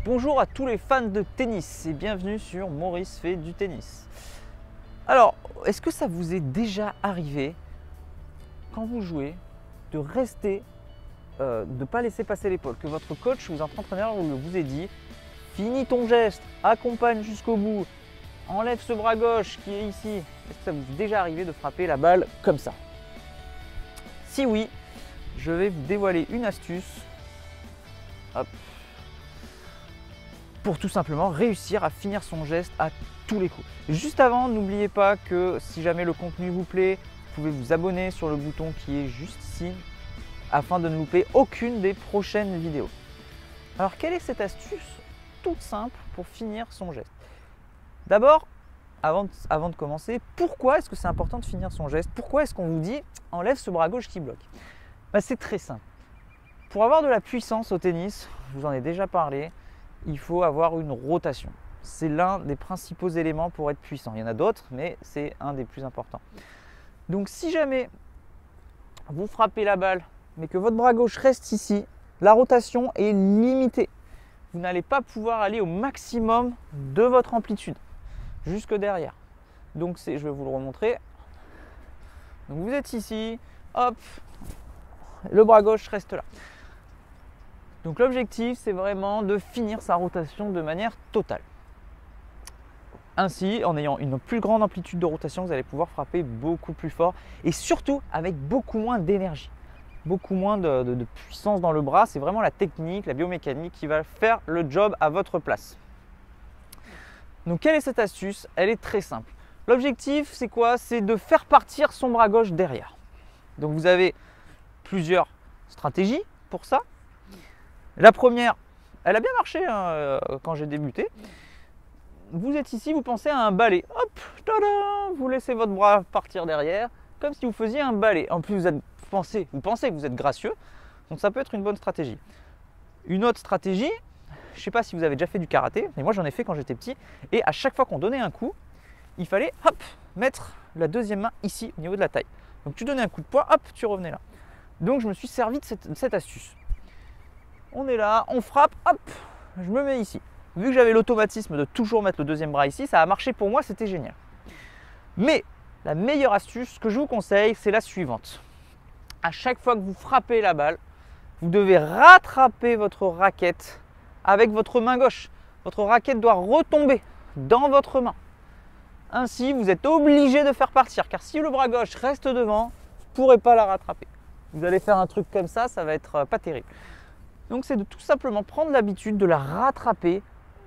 Bonjour à tous les fans de tennis et bienvenue sur Maurice fait du tennis. Alors, est-ce que ça vous est déjà arrivé quand vous jouez de rester, de ne pas laisser passer l'épaule, que votre coach ou votre entraîneur vous ait dit finis ton geste, accompagne jusqu'au bout, enlève ce bras gauche qui est ici. Est-ce que ça vous est déjà arrivé de frapper la balle comme ça? Si oui, je vais vous dévoiler une astuce. Hop. Pour tout simplement réussir à finir son geste à tous les coups. Juste avant, n'oubliez pas que si jamais le contenu vous plaît, vous pouvez vous abonner sur le bouton qui est juste ici afin de ne louper aucune des prochaines vidéos. Alors, quelle est cette astuce toute simple pour finir son geste? D'abord, avant de commencer, pourquoi est-ce que c'est important de finir son geste? Pourquoi est-ce qu'on vous dit enlève ce bras gauche qui bloque? C'est très simple. Pour avoir de la puissance au tennis, je vous en ai déjà parlé, il faut avoir une rotation. C'est l'un des principaux éléments pour être puissant. Il y en a d'autres, mais c'est un des plus importants. Donc si jamais vous frappez la balle, mais que votre bras gauche reste ici, la rotation est limitée. Vous n'allez pas pouvoir aller au maximum de votre amplitude, jusque derrière. Donc je vais vous le remontrer. Donc vous êtes ici, hop, le bras gauche reste là. Donc l'objectif, c'est vraiment de finir sa rotation de manière totale. Ainsi, en ayant une plus grande amplitude de rotation, vous allez pouvoir frapper beaucoup plus fort et surtout avec beaucoup moins d'énergie, beaucoup moins de puissance dans le bras. C'est vraiment la technique, la biomécanique qui va faire le job à votre place. Donc quelle est cette astuce? Elle est très simple. L'objectif, c'est quoi? C'est de faire partir son bras gauche derrière. Donc vous avez plusieurs stratégies pour ça. La première, elle a bien marché quand j'ai débuté. Vous êtes ici, vous pensez à un balai. Hop, tada, vous laissez votre bras partir derrière, comme si vous faisiez un balai. En plus, vous pensez que vous êtes gracieux, donc ça peut être une bonne stratégie. Une autre stratégie, je ne sais pas si vous avez déjà fait du karaté, mais moi j'en ai fait quand j'étais petit. Et à chaque fois qu'on donnait un coup, il fallait hop, mettre la deuxième main ici, au niveau de la taille. Donc tu donnais un coup de poing, hop, tu revenais là. Donc je me suis servi de cette astuce. On est là, on frappe, hop, je me mets ici. Vu que j'avais l'automatisme de toujours mettre le deuxième bras ici, ça a marché pour moi, c'était génial. Mais la meilleure astuce que je vous conseille, c'est la suivante. À chaque fois que vous frappez la balle, vous devez rattraper votre raquette avec votre main gauche. Votre raquette doit retomber dans votre main. Ainsi, vous êtes obligé de faire partir, car si le bras gauche reste devant, vous ne pourrez pas la rattraper. Vous allez faire un truc comme ça va être pas terrible. Donc c'est de tout simplement prendre l'habitude de la rattraper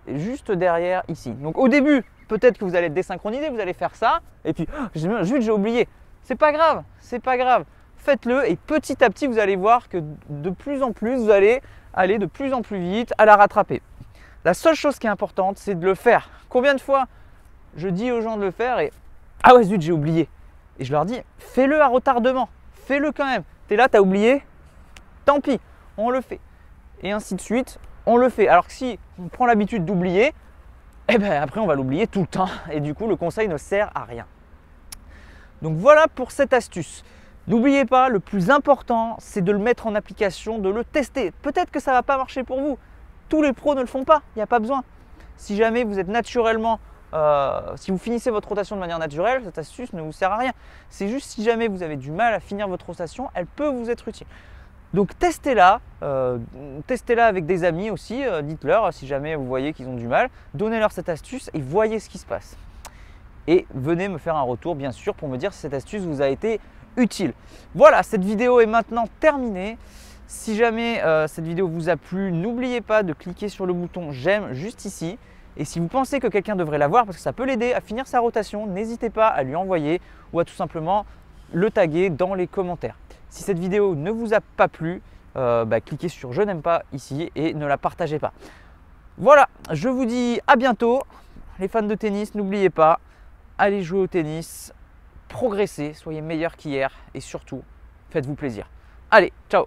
juste derrière ici. Donc au début, peut-être que vous allez être désynchronisé, vous allez faire ça, et puis zut, j'ai oublié. C'est pas grave, c'est pas grave. Faites-le et petit à petit, vous allez voir que de plus en plus, vous allez aller de plus en plus vite à la rattraper. La seule chose qui est importante, c'est de le faire. Combien de fois je dis aux gens de le faire et ah ouais zut, j'ai oublié. Et je leur dis, fais-le à retardement, fais-le quand même. T'es là, t'as oublié, tant pis, on le fait. Et ainsi de suite, on le fait. Alors que si on prend l'habitude d'oublier, après on va l'oublier tout le temps et du coup le conseil ne sert à rien. Donc voilà pour cette astuce. N'oubliez pas, le plus important, c'est de le mettre en application, de le tester. Peut-être que ça ne va pas marcher pour vous. Tous les pros ne le font pas, il n'y a pas besoin. Si jamais vous êtes naturellement, si vous finissez votre rotation de manière naturelle, cette astuce ne vous sert à rien. C'est juste si jamais vous avez du mal à finir votre rotation, elle peut vous être utile. Donc testez-la avec des amis aussi, dites-leur si jamais vous voyez qu'ils ont du mal, donnez-leur cette astuce et voyez ce qui se passe. Et venez me faire un retour bien sûr pour me dire si cette astuce vous a été utile. Voilà, cette vidéo est maintenant terminée. Si jamais cette vidéo vous a plu, n'oubliez pas de cliquer sur le bouton j'aime juste ici. Et si vous pensez que quelqu'un devrait la voir parce que ça peut l'aider à finir sa rotation, n'hésitez pas à lui envoyer ou à tout simplement le taguer dans les commentaires. Si cette vidéo ne vous a pas plu, cliquez sur je n'aime pas ici et ne la partagez pas. Voilà, je vous dis à bientôt. Les fans de tennis, n'oubliez pas, allez jouer au tennis, progressez, soyez meilleurs qu'hier et surtout, faites-vous plaisir. Allez, ciao!